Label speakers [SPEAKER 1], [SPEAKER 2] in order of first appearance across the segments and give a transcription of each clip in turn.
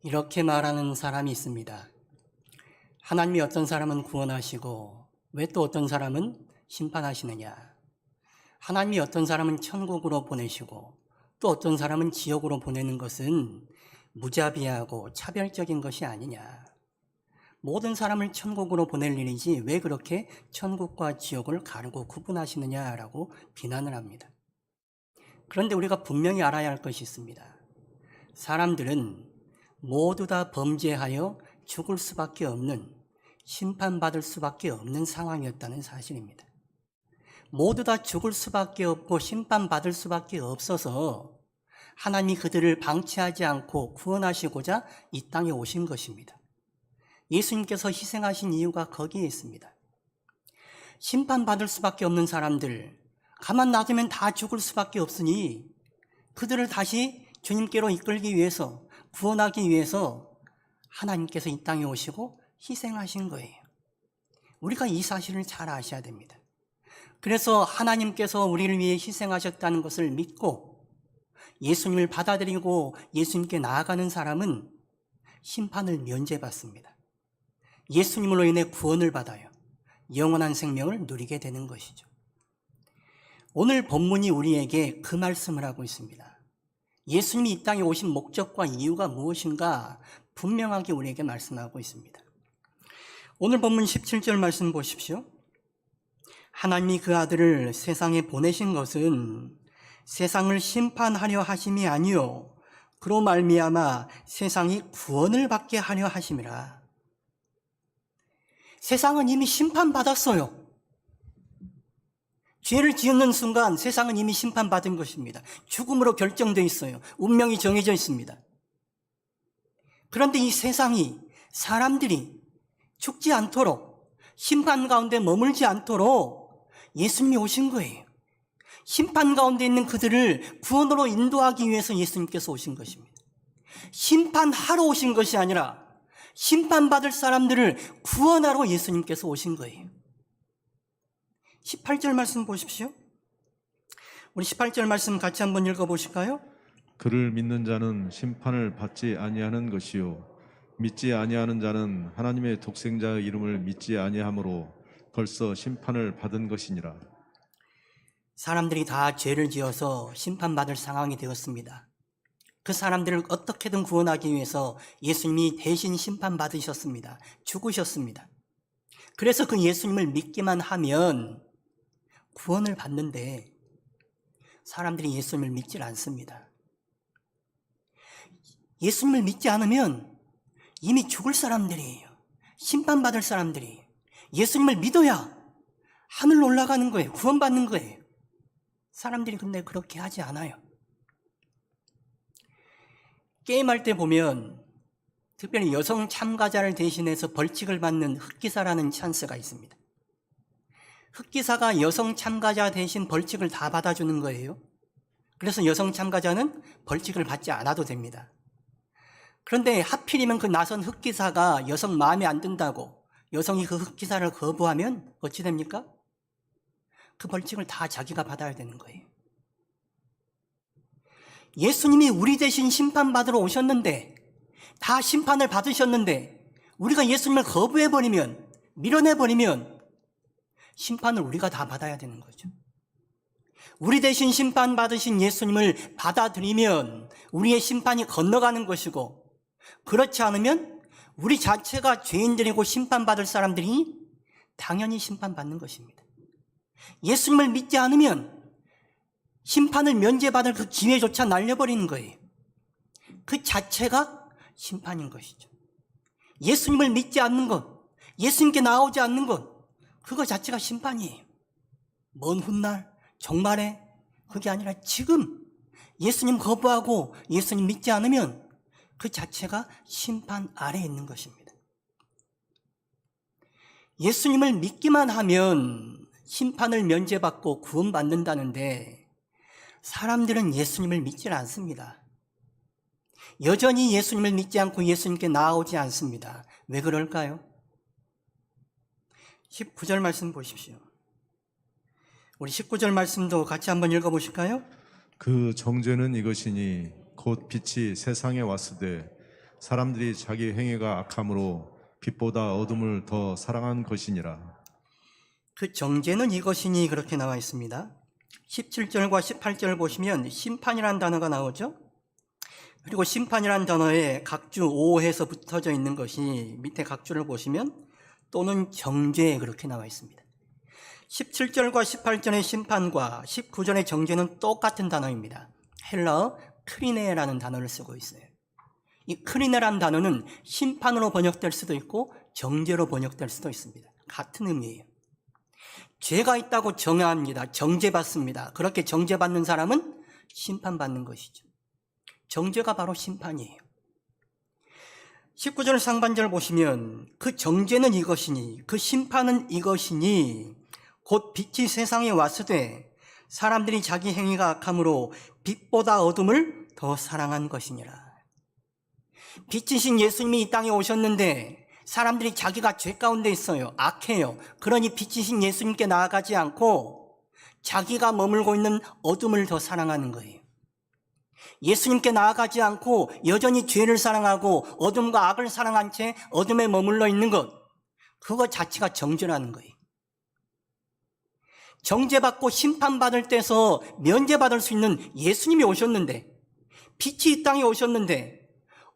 [SPEAKER 1] 이렇게 말하는 사람이 있습니다. 하나님이 어떤 사람은 구원하시고 왜 또 어떤 사람은 심판하시느냐? 하나님이 어떤 사람은 천국으로 보내시고 또 어떤 사람은 지옥으로 보내는 것은 무자비하고 차별적인 것이 아니냐? 모든 사람을 천국으로 보낼 일이지 왜 그렇게 천국과 지옥을 가르고 구분하시느냐라고 비난을 합니다. 그런데 우리가 분명히 알아야 할 것이 있습니다. 사람들은 모두 다 범죄하여 죽을 수밖에 없는, 심판받을 수밖에 없는 상황이었다는 사실입니다. 모두 다 죽을 수밖에 없고 심판받을 수밖에 없어서 하나님이 그들을 방치하지 않고 구원하시고자 이 땅에 오신 것입니다. 예수님께서 희생하신 이유가 거기에 있습니다. 심판받을 수밖에 없는 사람들, 가만 놔두면 다 죽을 수밖에 없으니 그들을 다시 주님께로 이끌기 위해서, 구원하기 위해서 하나님께서 이 땅에 오시고 희생하신 거예요. 우리가 이 사실을 잘 아셔야 됩니다. 그래서 하나님께서 우리를 위해 희생하셨다는 것을 믿고 예수님을 받아들이고 예수님께 나아가는 사람은 심판을 면제받습니다. 예수님으로 인해 구원을 받아요. 영원한 생명을 누리게 되는 것이죠. 오늘 본문이 우리에게 그 말씀을 하고 있습니다. 예수님이 이 땅에 오신 목적과 이유가 무엇인가 분명하게 우리에게 말씀하고 있습니다. 오늘 본문 17절 말씀 보십시오. 하나님이 그 아들을 세상에 보내신 것은 세상을 심판하려 하심이 아니요 그로 말미암아 세상이 구원을 받게 하려 하심이라. 세상은 이미 심판받았어요. 죄를 지었는 순간 세상은 이미 심판받은 것입니다. 죽음으로 결정되어 있어요. 운명이 정해져 있습니다. 그런데 이 세상이, 사람들이 죽지 않도록, 심판 가운데 머물지 않도록 예수님이 오신 거예요. 심판 가운데 있는 그들을 구원으로 인도하기 위해서 예수님께서 오신 것입니다. 심판하러 오신 것이 아니라 심판받을 사람들을 구원하러 예수님께서 오신 거예요. 18절 말씀 보십시오. 우리 18절 말씀 같이 한번 읽어보실까요?
[SPEAKER 2] 그를 믿는 자는 심판을 받지 아니하는 것이요 믿지 아니하는 자는 하나님의 독생자의 이름을 믿지 아니하므로 벌써 심판을 받은 것이니라.
[SPEAKER 1] 사람들이 다 죄를 지어서 심판받을 상황이 되었습니다. 그 사람들을 어떻게든 구원하기 위해서 예수님이 대신 심판받으셨습니다. 죽으셨습니다. 그래서 그 예수님을 믿기만 하면 구원을 받는데 사람들이 예수님을 믿질 않습니다. 예수님을 믿지 않으면 이미 죽을 사람들이에요. 심판받을 사람들이에요. 예수님을 믿어야 하늘로 올라가는 거예요. 구원받는 거예요. 사람들이 근데 그렇게 하지 않아요. 게임할 때 보면 특별히 여성 참가자를 대신해서 벌칙을 받는 흑기사라는 찬스가 있습니다. 흑기사가 여성 참가자 대신 벌칙을 다 받아주는 거예요. 그래서 여성 참가자는 벌칙을 받지 않아도 됩니다. 그런데 하필이면 그 나선 흑기사가 여성 마음에 안 든다고 여성이 그 흑기사를 거부하면 어찌 됩니까? 그 벌칙을 다 자기가 받아야 되는 거예요. 예수님이 우리 대신 심판받으러 오셨는데, 다 심판을 받으셨는데 우리가 예수님을 거부해버리면, 밀어내버리면 심판을 우리가 다 받아야 되는 거죠. 우리 대신 심판받으신 예수님을 받아들이면 우리의 심판이 건너가는 것이고, 그렇지 않으면 우리 자체가 죄인들이고 심판받을 사람들이 당연히 심판받는 것입니다. 예수님을 믿지 않으면 심판을 면제받을 그 기회조차 날려버리는 거예요. 그 자체가 심판인 것이죠. 예수님을 믿지 않는 것, 예수님께 나오지 않는 것, 그거 자체가 심판이에요. 먼 훗날, 종말에, 그게 아니라 지금 예수님 거부하고 예수님 믿지 않으면 그 자체가 심판 아래에 있는 것입니다. 예수님을 믿기만 하면 심판을 면제받고 구원받는다는데 사람들은 예수님을 믿질 않습니다. 여전히 예수님을 믿지 않고 예수님께 나아오지 않습니다. 왜 그럴까요? 19절 말씀 보십시오. 우리 19절 말씀도 같이 한번 읽어보실까요?
[SPEAKER 2] 그 정죄는 이것이니 곧 빛이 세상에 왔으되 사람들이 자기 행위가 악함으로 빛보다 어둠을 더 사랑한 것이니라.
[SPEAKER 1] 그 정죄는 이것이니 그렇게 나와 있습니다. 17절과 18절 보시면 심판이라는 단어가 나오죠. 그리고 심판이라는 단어에 각주 5해서 붙어져 있는 것이 밑에 각주를 보시면 또는 정죄 그렇게 나와 있습니다. 17절과 18절의 심판과 19절의 정죄는 똑같은 단어입니다. 헬라어 크리네라는 단어를 쓰고 있어요. 이 크리네라는 단어는 심판으로 번역될 수도 있고 정죄로 번역될 수도 있습니다. 같은 의미예요. 죄가 있다고 정죄합니다. 정죄받습니다. 그렇게 정죄받는 사람은 심판받는 것이죠. 정죄가 바로 심판이에요. 19절 상반절 보시면 그 정죄는 이것이니 그 심판은 이것이니 곧 빛이 세상에 왔으되 사람들이 자기 행위가 악함으로 빛보다 어둠을 더 사랑한 것이니라. 빛이신 예수님이 이 땅에 오셨는데 사람들이 자기가 죄 가운데 있어요. 악해요. 그러니 빛이신 예수님께 나아가지 않고 자기가 머물고 있는 어둠을 더 사랑하는 거예요. 예수님께 나아가지 않고 여전히 죄를 사랑하고 어둠과 악을 사랑한 채 어둠에 머물러 있는 것, 그거 자체가 정죄라는 거예요. 정죄받고 심판받을 때서 면제받을 수 있는 예수님이 오셨는데, 빛이 이 땅에 오셨는데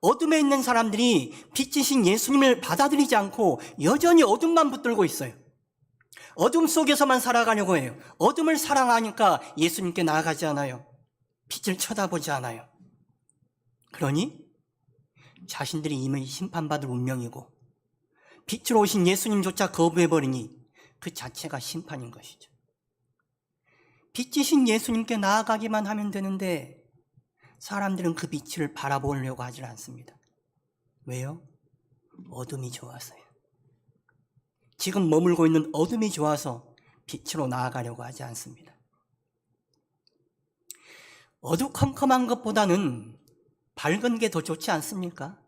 [SPEAKER 1] 어둠에 있는 사람들이 빛이신 예수님을 받아들이지 않고 여전히 어둠만 붙들고 있어요. 어둠 속에서만 살아가려고 해요. 어둠을 사랑하니까 예수님께 나아가지 않아요. 빛을 쳐다보지 않아요. 그러니 자신들이 이미 심판받을 운명이고 빛으로 오신 예수님조차 거부해버리니 그 자체가 심판인 것이죠. 빛이신 예수님께 나아가기만 하면 되는데 사람들은 그 빛을 바라보려고 하지 않습니다. 왜요? 어둠이 좋아서요. 지금 머물고 있는 어둠이 좋아서 빛으로 나아가려고 하지 않습니다. 어두컴컴한 것보다는 밝은 게 더 좋지 않습니까?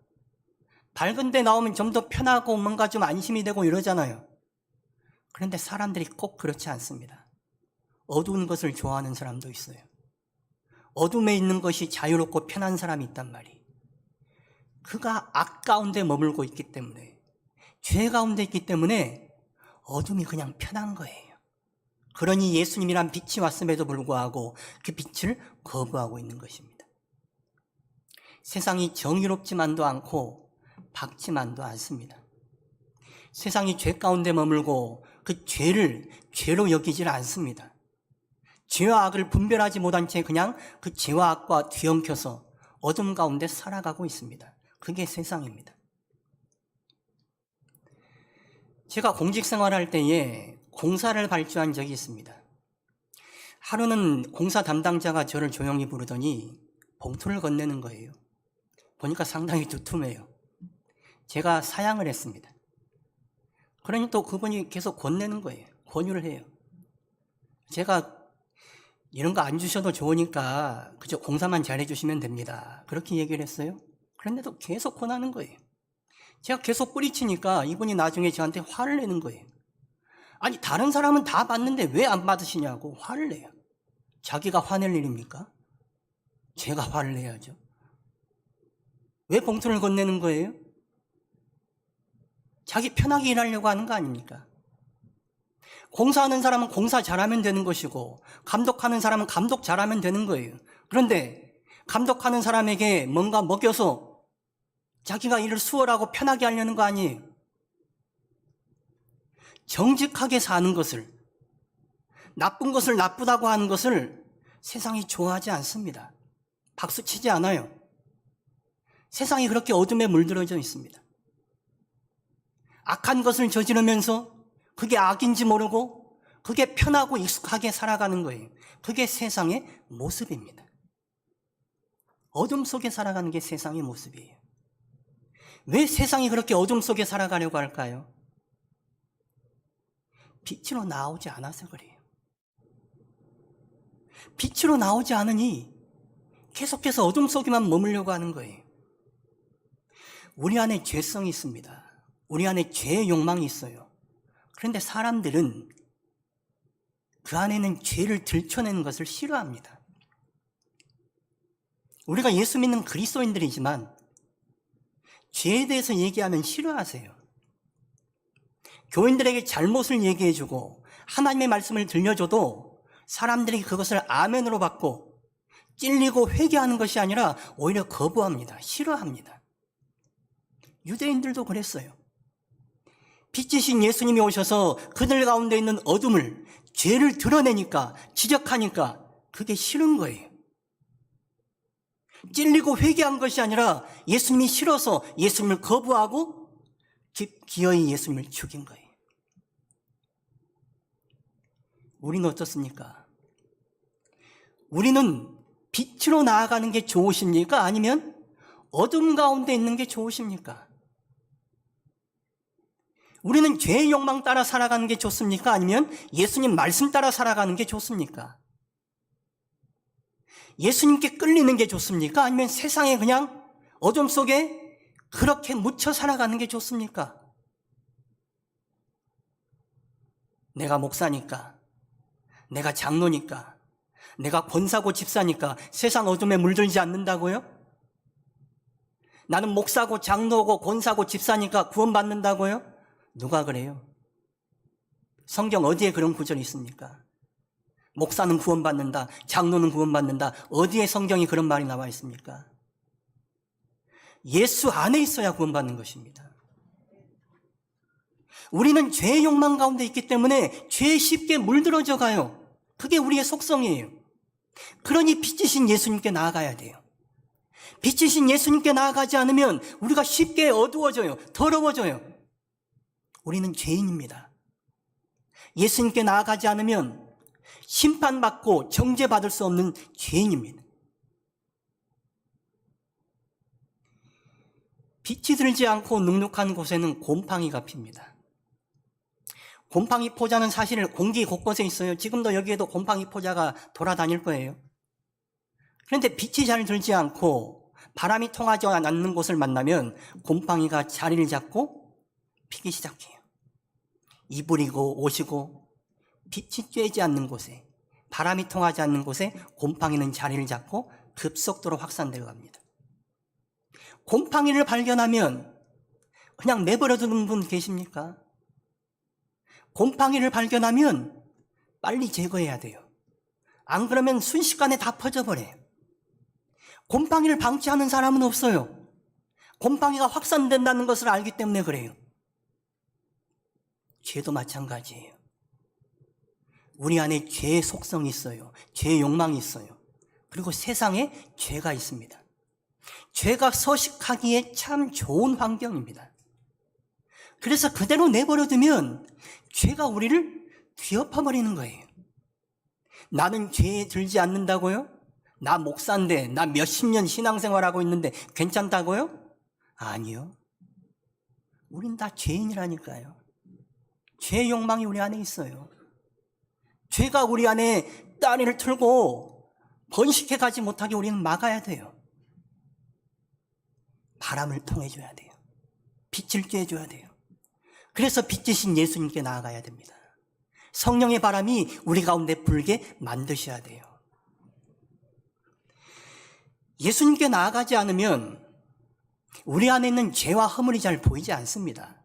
[SPEAKER 1] 밝은 데 나오면 좀 더 편하고 뭔가 좀 안심이 되고 이러잖아요. 그런데 사람들이 꼭 그렇지 않습니다. 어두운 것을 좋아하는 사람도 있어요. 어둠에 있는 것이 자유롭고 편한 사람이 있단 말이에요. 그가 악 가운데 머물고 있기 때문에, 죄 가운데 있기 때문에 어둠이 그냥 편한 거예요. 그러니 예수님이란 빛이 왔음에도 불구하고 그 빛을 거부하고 있는 것입니다. 세상이 정의롭지만도 않고 밝지만도 않습니다. 세상이 죄 가운데 머물고 그 죄를 죄로 여기질 않습니다. 죄와 악을 분별하지 못한 채 그냥 그 죄와 악과 뒤엉켜서 어둠 가운데 살아가고 있습니다. 그게 세상입니다. 제가 공직 생활할 때에 공사를 발주한 적이 있습니다. 하루는 공사 담당자가 저를 조용히 부르더니 봉투를 건네는 거예요. 보니까 상당히 두툼해요. 제가 사양을 했습니다. 그러니 또 그분이 계속 건네는 거예요. 권유를 해요. 제가 이런 거 안 주셔도 좋으니까 그저 공사만 잘해주시면 됩니다. 그렇게 얘기를 했어요. 그런데도 계속 권하는 거예요. 제가 계속 뿌리치니까 이분이 나중에 저한테 화를 내는 거예요. 아니 다른 사람은 다 받는데 왜 안 받으시냐고 화를 내요. 자기가 화낼 일입니까? 제가 화를 내야죠. 왜 봉투를 건네는 거예요? 자기 편하게 일하려고 하는 거 아닙니까? 공사하는 사람은 공사 잘하면 되는 것이고 감독하는 사람은 감독 잘하면 되는 거예요. 그런데 감독하는 사람에게 뭔가 먹여서 자기가 일을 수월하고 편하게 하려는 거 아니에요. 정직하게 사는 것을, 나쁜 것을 나쁘다고 하는 것을 세상이 좋아하지 않습니다. 박수치지 않아요. 세상이 그렇게 어둠에 물들어져 있습니다. 악한 것을 저지르면서 그게 악인지 모르고 그게 편하고 익숙하게 살아가는 거예요. 그게 세상의 모습입니다. 어둠 속에 살아가는 게 세상의 모습이에요. 왜 세상이 그렇게 어둠 속에 살아가려고 할까요? 빛으로 나오지 않아서 그래요. 빛으로 나오지 않으니 계속해서 어둠 속에만 머물려고 하는 거예요. 우리 안에 죄성이 있습니다. 우리 안에 죄의 욕망이 있어요. 그런데 사람들은 그 안에는 죄를 들춰내는 것을 싫어합니다. 우리가 예수 믿는 그리스도인들이지만 죄에 대해서 얘기하면 싫어하세요. 교인들에게 잘못을 얘기해주고 하나님의 말씀을 들려줘도 사람들이 그것을 아멘으로 받고 찔리고 회개하는 것이 아니라 오히려 거부합니다. 싫어합니다. 유대인들도 그랬어요. 빛이신 예수님이 오셔서 그들 가운데 있는 어둠을, 죄를 드러내니까, 지적하니까 그게 싫은 거예요. 찔리고 회개한 것이 아니라 예수님이 싫어서 예수님을 거부하고 기어이 예수님을 죽인 거예요. 우리는 어떻습니까? 우리는 빛으로 나아가는 게 좋으십니까? 아니면 어둠 가운데 있는 게 좋으십니까? 우리는 죄의 욕망 따라 살아가는 게 좋습니까? 아니면 예수님 말씀 따라 살아가는 게 좋습니까? 예수님께 끌리는 게 좋습니까? 아니면 세상에 그냥 어둠 속에 그렇게 묻혀 살아가는 게 좋습니까? 내가 목사니까, 내가 장로니까, 내가 권사고 집사니까 세상 어둠에 물들지 않는다고요? 나는 목사고 장로고 권사고 집사니까 구원받는다고요? 누가 그래요? 성경 어디에 그런 구절이 있습니까? 목사는 구원받는다, 장로는 구원받는다. 어디에 성경이 그런 말이 나와 있습니까? 예수 안에 있어야 구원받는 것입니다. 우리는 죄의 욕망 가운데 있기 때문에 죄에 쉽게 물들어져 가요. 그게 우리의 속성이에요. 그러니 빛이신 예수님께 나아가야 돼요. 빛이신 예수님께 나아가지 않으면 우리가 쉽게 어두워져요. 더러워져요. 우리는 죄인입니다. 예수님께 나아가지 않으면 심판받고 정죄받을 수 없는 죄인입니다. 빛이 들지 않고 눅눅한 곳에는 곰팡이가 핍니다. 곰팡이 포자는 사실 공기 곳곳에 있어요. 지금도 여기에도 곰팡이 포자가 돌아다닐 거예요. 그런데 빛이 잘 들지 않고 바람이 통하지 않는 곳을 만나면 곰팡이가 자리를 잡고 피기 시작해요. 이불이고 옷이고 빛이 쬐지 않는 곳에, 바람이 통하지 않는 곳에 곰팡이는 자리를 잡고 급속도로 확산되어 갑니다. 곰팡이를 발견하면 그냥 내버려 두는 분 계십니까? 곰팡이를 발견하면 빨리 제거해야 돼요. 안 그러면 순식간에 다 퍼져버려요. 곰팡이를 방치하는 사람은 없어요. 곰팡이가 확산된다는 것을 알기 때문에 그래요. 죄도 마찬가지예요. 우리 안에 죄의 속성이 있어요. 죄의 욕망이 있어요. 그리고 세상에 죄가 있습니다. 죄가 서식하기에 참 좋은 환경입니다. 그래서 그대로 내버려두면 죄가 우리를 뒤엎어버리는 거예요. 나는 죄에 들지 않는다고요? 나 목사인데, 나 몇십 년 신앙생활하고 있는데 괜찮다고요? 아니요. 우린 다 죄인이라니까요. 죄의 욕망이 우리 안에 있어요. 죄가 우리 안에 다리를 틀고 번식해 가지 못하게 우리는 막아야 돼요. 바람을 통해줘야 돼요. 빛을 쬐줘야 돼요. 그래서 빛이신 예수님께 나아가야 됩니다. 성령의 바람이 우리 가운데 불게 만드셔야 돼요. 예수님께 나아가지 않으면 우리 안에 있는 죄와 허물이 잘 보이지 않습니다.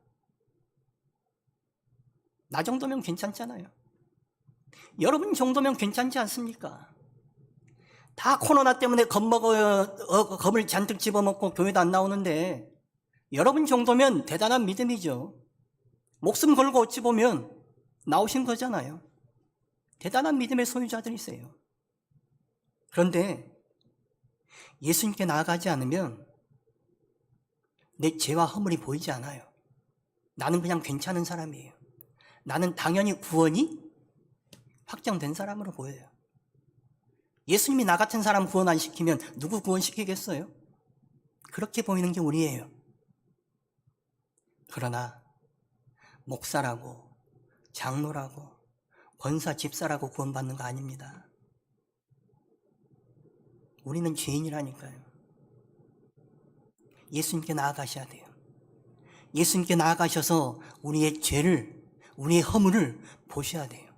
[SPEAKER 1] 나 정도면 괜찮잖아요. 여러분 정도면 괜찮지 않습니까? 다 코로나 때문에 겁을 잔뜩 집어먹고 교회도 안 나오는데 여러분 정도면 대단한 믿음이죠. 목숨 걸고 어찌 보면 나오신 거잖아요. 대단한 믿음의 소유자들이세요. 그런데 예수님께 나아가지 않으면 내 죄와 허물이 보이지 않아요. 나는 그냥 괜찮은 사람이에요. 나는 당연히 구원이 확정된 사람으로 보여요. 예수님이 나 같은 사람 구원 안 시키면 누구 구원시키겠어요? 그렇게 보이는 게 우리예요. 그러나 목사라고 장로라고 권사 집사라고 구원받는 거 아닙니다. 우리는 죄인이라니까요. 예수님께 나아가셔야 돼요. 예수님께 나아가셔서 우리의 죄를, 우리의 허물을 보셔야 돼요.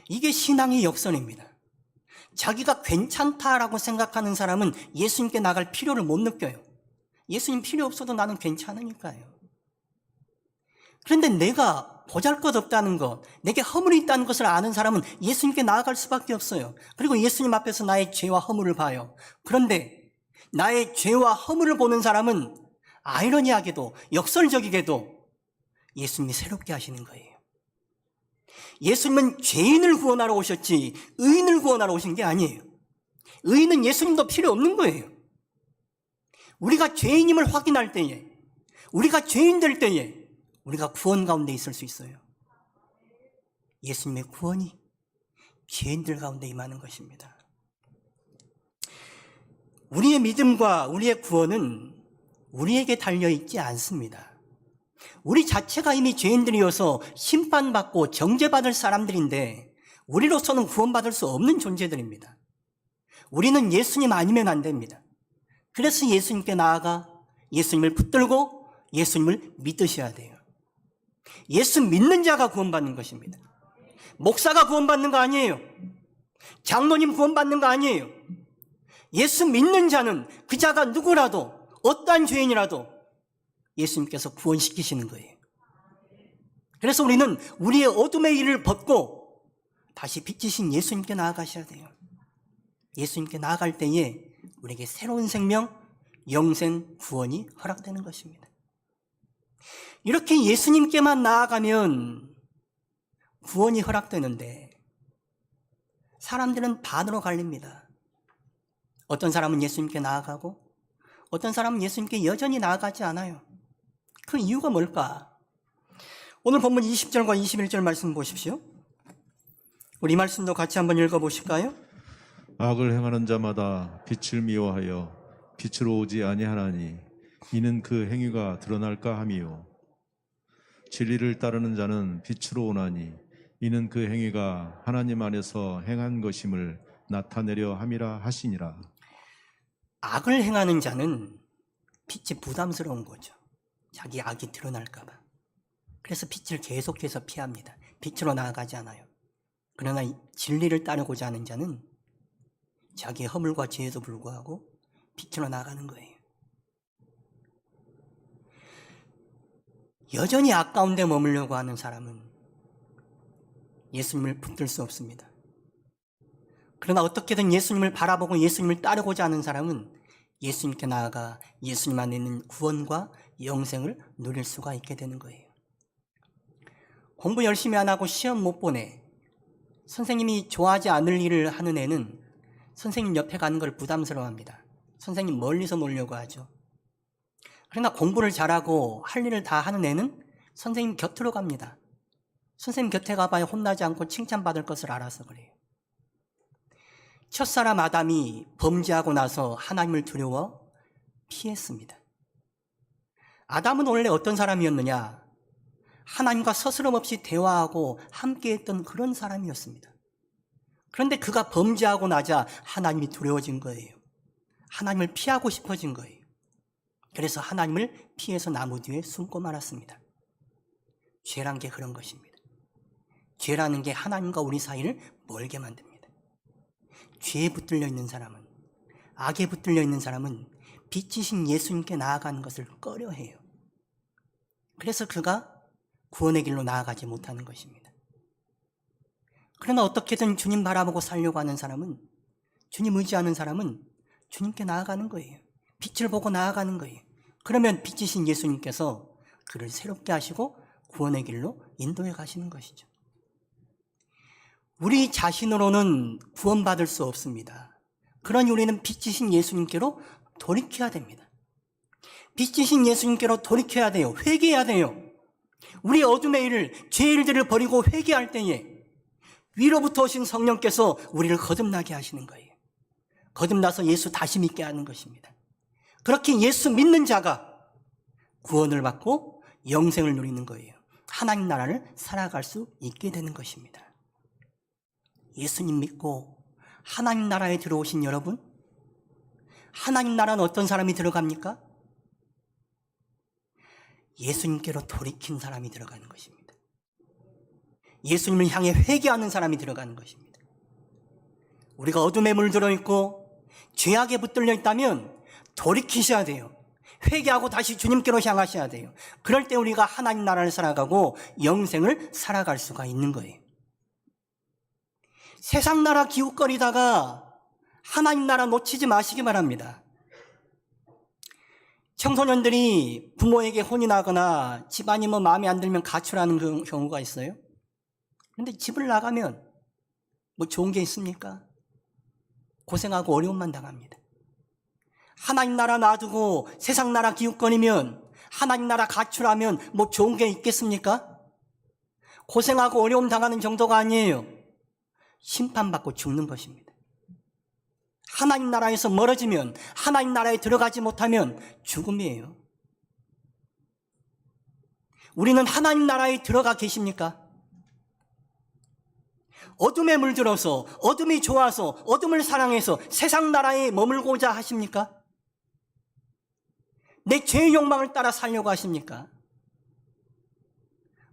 [SPEAKER 1] 이게 신앙의 역선입니다. 자기가 괜찮다라고 생각하는 사람은 예수님께 나갈 필요를 못 느껴요. 예수님 필요 없어도 나는 괜찮으니까요. 그런데 내가 보잘것없다는 것, 내게 허물이 있다는 것을 아는 사람은 예수님께 나아갈 수밖에 없어요. 그리고 예수님 앞에서 나의 죄와 허물을 봐요. 그런데 나의 죄와 허물을 보는 사람은 아이러니하게도 역설적이게도 예수님이 새롭게 하시는 거예요. 예수님은 죄인을 구원하러 오셨지 의인을 구원하러 오신 게 아니에요. 의인은 예수님도 필요 없는 거예요. 우리가 죄인임을 확인할 때에, 우리가 죄인 될 때에 우리가 구원 가운데 있을 수 있어요. 예수님의 구원이 죄인들 가운데 임하는 것입니다. 우리의 믿음과 우리의 구원은 우리에게 달려있지 않습니다. 우리 자체가 이미 죄인들이어서 심판받고 정죄받을 사람들인데 우리로서는 구원받을 수 없는 존재들입니다. 우리는 예수님 아니면 안 됩니다. 그래서 예수님께 나아가 예수님을 붙들고 예수님을 믿으셔야 돼요. 예수 믿는 자가 구원받는 것입니다. 목사가 구원받는 거 아니에요. 장로님 구원받는 거 아니에요. 예수 믿는 자는 그 자가 누구라도 어떠한 죄인이라도 예수님께서 구원시키시는 거예요. 그래서 우리는 우리의 어둠의 일을 벗고 다시 빛이신 예수님께 나아가셔야 돼요. 예수님께 나아갈 때에 우리에게 새로운 생명, 영생, 구원이 허락되는 것입니다. 이렇게 예수님께만 나아가면 구원이 허락되는데 사람들은 반으로 갈립니다. 어떤 사람은 예수님께 나아가고 어떤 사람은 예수님께 여전히 나아가지 않아요. 그 이유가 뭘까? 오늘 본문 20절과 21절 말씀 보십시오. 우리 말씀도 같이 한번 읽어보실까요?
[SPEAKER 2] 악을 행하는 자마다 빛을 미워하여 빛으로 오지 아니하나니 이는 그 행위가 드러날까 함이요 진리를 따르는 자는 빛으로 오나니 이는 그 행위가 하나님 안에서 행한 것임을 나타내려 함이라 하시니라.
[SPEAKER 1] 악을 행하는 자는 빛이 부담스러운 거죠. 자기 악이 드러날까 봐. 그래서 빛을 계속해서 피합니다. 빛으로 나아가지 않아요. 그러나 진리를 따르고자 하는 자는 자기의 허물과 죄에도 불구하고 빛으로 나아가는 거예요. 여전히 악 가운데 머물려고 하는 사람은 예수님을 붙들 수 없습니다. 그러나 어떻게든 예수님을 바라보고 예수님을 따르고자 하는 사람은 예수님께 나아가 예수님 안에 있는 구원과 영생을 누릴 수가 있게 되는 거예요. 공부 열심히 안 하고 시험 못 보내, 선생님이 좋아하지 않을 일을 하는 애는 선생님 옆에 가는 걸 부담스러워합니다. 선생님 멀리서 놀려고 하죠. 그러나 공부를 잘하고 할 일을 다 하는 애는 선생님 곁으로 갑니다. 선생님 곁에 가봐야 혼나지 않고 칭찬받을 것을 알아서 그래요. 첫사람 아담이 범죄하고 나서 하나님을 두려워 피했습니다. 아담은 원래 어떤 사람이었느냐? 하나님과 서스럼 없이 대화하고 함께했던 그런 사람이었습니다. 그런데 그가 범죄하고 나자 하나님이 두려워진 거예요. 하나님을 피하고 싶어진 거예요. 그래서 하나님을 피해서 나무 뒤에 숨고 말았습니다. 죄란 게 그런 것입니다. 죄라는 게 하나님과 우리 사이를 멀게 만듭니다. 죄에 붙들려 있는 사람은, 악에 붙들려 있는 사람은 빛이신 예수님께 나아가는 것을 꺼려해요. 그래서 그가 구원의 길로 나아가지 못하는 것입니다. 그러나 어떻게든 주님 바라보고 살려고 하는 사람은, 주님 의지하는 사람은 주님께 나아가는 거예요. 빛을 보고 나아가는 거예요. 그러면 빛이신 예수님께서 그를 새롭게 하시고 구원의 길로 인도해 가시는 것이죠. 우리 자신으로는 구원받을 수 없습니다. 그러니 우리는 빛이신 예수님께로 돌이켜야 됩니다. 빛이신 예수님께로 돌이켜야 돼요. 회개해야 돼요. 우리 어둠의 일을, 죄의 일들을 버리고 회개할 때에 위로부터 오신 성령께서 우리를 거듭나게 하시는 거예요. 거듭나서 예수 다시 믿게 하는 것입니다. 그렇게 예수 믿는 자가 구원을 받고 영생을 누리는 거예요. 하나님 나라를 살아갈 수 있게 되는 것입니다. 예수님 믿고 하나님 나라에 들어오신 여러분, 하나님 나라는 어떤 사람이 들어갑니까? 예수님께로 돌이킨 사람이 들어가는 것입니다. 예수님을 향해 회개하는 사람이 들어가는 것입니다. 우리가 어둠에 물들어 있고 죄악에 붙들려 있다면 돌이키셔야 돼요. 회개하고 다시 주님께로 향하셔야 돼요. 그럴 때 우리가 하나님 나라를 살아가고 영생을 살아갈 수가 있는 거예요. 세상 나라 기웃거리다가 하나님 나라 놓치지 마시기 바랍니다. 청소년들이 부모에게 혼이 나거나 집안이 마음에 안 들면 가출하는 경우가 있어요. 그런데 집을 나가면 좋은 게 있습니까? 고생하고 어려움만 당합니다. 하나님 나라 놔두고 세상 나라 기웃거리면, 하나님 나라 가출하면 좋은 게 있겠습니까? 고생하고 어려움 당하는 정도가 아니에요. 심판받고 죽는 것입니다. 하나님 나라에서 멀어지면, 하나님 나라에 들어가지 못하면 죽음이에요. 우리는 하나님 나라에 들어가 계십니까? 어둠에 물들어서, 어둠이 좋아서, 어둠을 사랑해서 세상 나라에 머물고자 하십니까? 내 죄의 욕망을 따라 살려고 하십니까?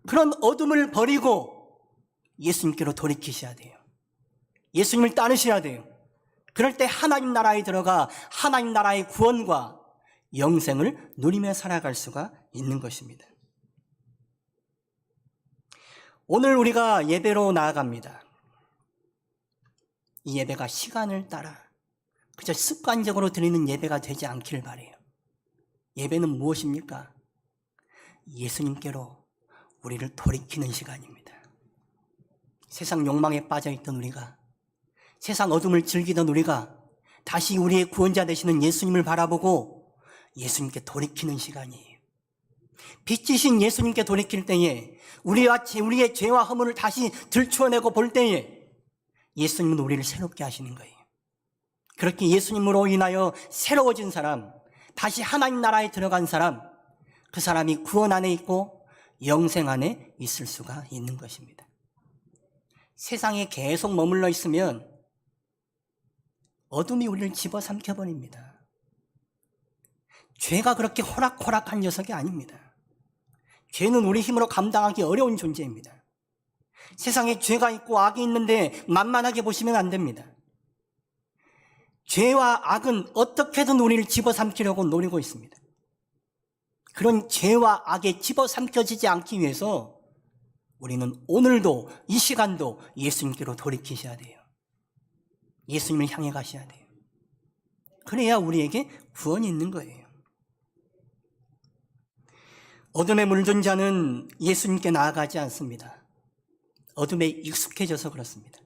[SPEAKER 1] 그런 어둠을 버리고 예수님께로 돌이키셔야 돼요. 예수님을 따르셔야 돼요. 그럴 때 하나님 나라에 들어가 하나님 나라의 구원과 영생을 누리며 살아갈 수가 있는 것입니다. 오늘 우리가 예배로 나아갑니다. 이 예배가 시간을 따라 그저 습관적으로 드리는 예배가 되지 않기를 바라요. 예배는 무엇입니까? 예수님께로 우리를 돌이키는 시간입니다. 세상 욕망에 빠져있던 우리가, 세상 어둠을 즐기던 우리가 다시 우리의 구원자 되시는 예수님을 바라보고 예수님께 돌이키는 시간이에요. 빛이신 예수님께 돌이킬 때에 우리의 죄와 허물을 다시 들추어내고 볼 때에 예수님은 우리를 새롭게 하시는 거예요. 그렇게 예수님으로 인하여 새로워진 사람, 다시 하나님 나라에 들어간 사람, 그 사람이 구원 안에 있고 영생 안에 있을 수가 있는 것입니다. 세상에 계속 머물러 있으면 어둠이 우리를 집어삼켜버립니다. 죄가 그렇게 호락호락한 녀석이 아닙니다. 죄는 우리 힘으로 감당하기 어려운 존재입니다. 세상에 죄가 있고 악이 있는데 만만하게 보시면 안 됩니다. 죄와 악은 어떻게든 우리를 집어삼키려고 노리고 있습니다. 그런 죄와 악에 집어삼켜지지 않기 위해서 우리는 오늘도 이 시간도 예수님께로 돌이키셔야 돼요. 예수님을 향해 가셔야 돼요. 그래야 우리에게 구원이 있는 거예요. 어둠에 물든 자는 예수님께 나아가지 않습니다. 어둠에 익숙해져서 그렇습니다.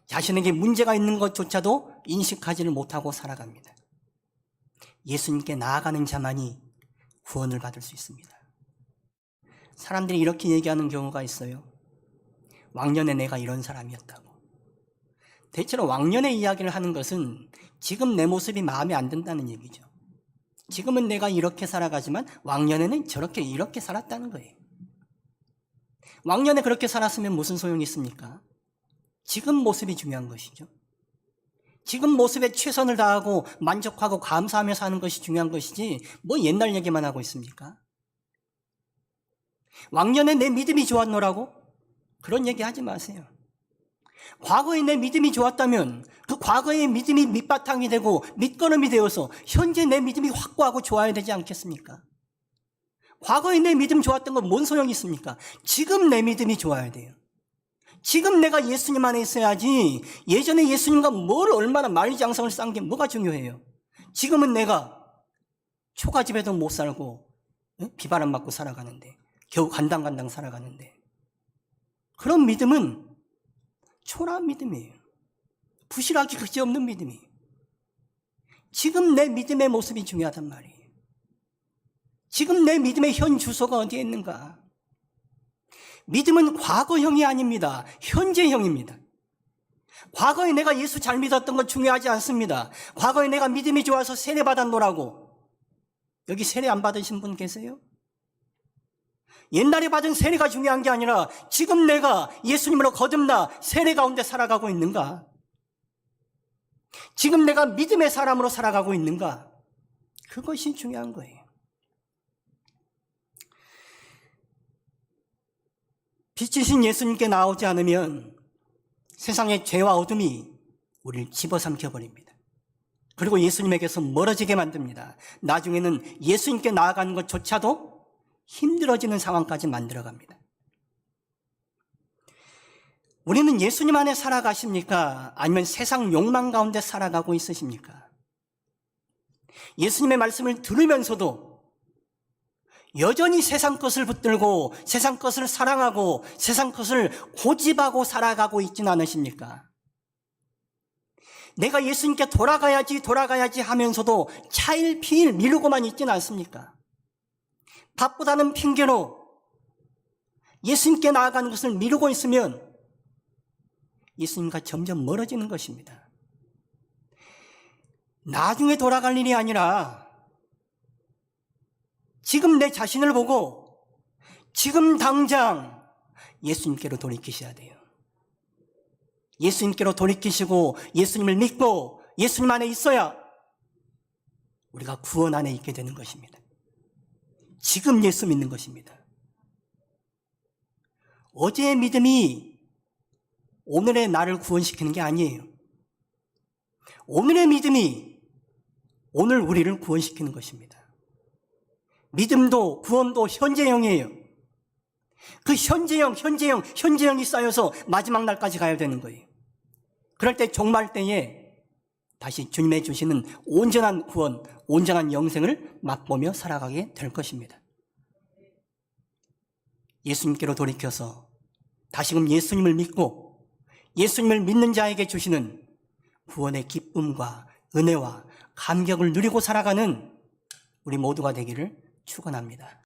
[SPEAKER 1] 자신에게 문제가 있는 것조차도 인식하지를 못하고 살아갑니다. 예수님께 나아가는 자만이 구원을 받을 수 있습니다. 사람들이 이렇게 얘기하는 경우가 있어요. 왕년에 내가 이런 사람이었다고. 대체로 왕년의 이야기를 하는 것은 지금 내 모습이 마음에 안 든다는 얘기죠. 지금은 내가 이렇게 살아가지만 왕년에는 이렇게 살았다는 거예요. 왕년에 그렇게 살았으면 무슨 소용이 있습니까? 지금 모습이 중요한 것이죠. 지금 모습에 최선을 다하고 만족하고 감사하며 사는 것이 중요한 것이지 옛날 얘기만 하고 있습니까? 왕년에 내 믿음이 좋았노라고? 그런 얘기 하지 마세요. 과거에 내 믿음이 좋았다면 그 과거의 믿음이 밑바탕이 되고 밑거름이 되어서 현재 내 믿음이 확고하고 좋아야 되지 않겠습니까? 과거에 내 믿음 좋았던 건 뭔 소용이 있습니까? 지금 내 믿음이 좋아야 돼요. 지금 내가 예수님 안에 있어야지 예전에 예수님과 얼마나 만리장성을 쌓은 게 뭐가 중요해요? 지금은 내가 초가집에도 못 살고 비바람 맞고 살아가는데 겨우 간당간당 살아가는데 그런 믿음은 초라한 믿음이에요. 부실하기 그지없는 믿음이에요. 지금 내 믿음의 모습이 중요하단 말이에요. 지금 내 믿음의 현 주소가 어디에 있는가? 믿음은 과거형이 아닙니다. 현재형입니다. 과거에 내가 예수 잘 믿었던 건 중요하지 않습니다. 과거에 내가 믿음이 좋아서 세례 받았노라고. 여기 세례 안 받으신 분 계세요? 옛날에 받은 세례가 중요한 게 아니라 지금 내가 예수님으로 거듭나 세례 가운데 살아가고 있는가? 지금 내가 믿음의 사람으로 살아가고 있는가? 그것이 중요한 거예요. 빛이신 예수님께 나오지 않으면 세상의 죄와 어둠이 우리를 집어삼켜버립니다. 그리고 예수님에게서 멀어지게 만듭니다. 나중에는 예수님께 나아가는 것조차도 힘들어지는 상황까지 만들어갑니다. 우리는 예수님 안에 살아가십니까? 아니면 세상 욕망 가운데 살아가고 있으십니까? 예수님의 말씀을 들으면서도 여전히 세상 것을 붙들고 세상 것을 사랑하고 세상 것을 고집하고 살아가고 있지는 않으십니까? 내가 예수님께 돌아가야지 하면서도 차일피일 미루고만 있지는 않습니까? 바쁘다는 핑계로 예수님께 나아가는 것을 미루고 있으면 예수님과 점점 멀어지는 것입니다. 나중에 돌아갈 일이 아니라 지금 내 자신을 보고 지금 당장 예수님께로 돌이키셔야 돼요. 예수님께로 돌이키시고 예수님을 믿고 예수님 안에 있어야 우리가 구원 안에 있게 되는 것입니다. 지금 예수 믿는 것입니다. 어제의 믿음이 오늘의 나를 구원시키는 게 아니에요. 오늘의 믿음이 오늘 우리를 구원시키는 것입니다. 믿음도 구원도 현재형이에요. 그 현재형이 쌓여서 마지막 날까지 가야 되는 거예요. 그럴 때 종말 때에 다시 주님의 주시는 온전한 구원, 온전한 영생을 맛보며 살아가게 될 것입니다. 예수님께로 돌이켜서 다시금 예수님을 믿고 예수님을 믿는 자에게 주시는 구원의 기쁨과 은혜와 감격을 누리고 살아가는 우리 모두가 되기를 축원합니다.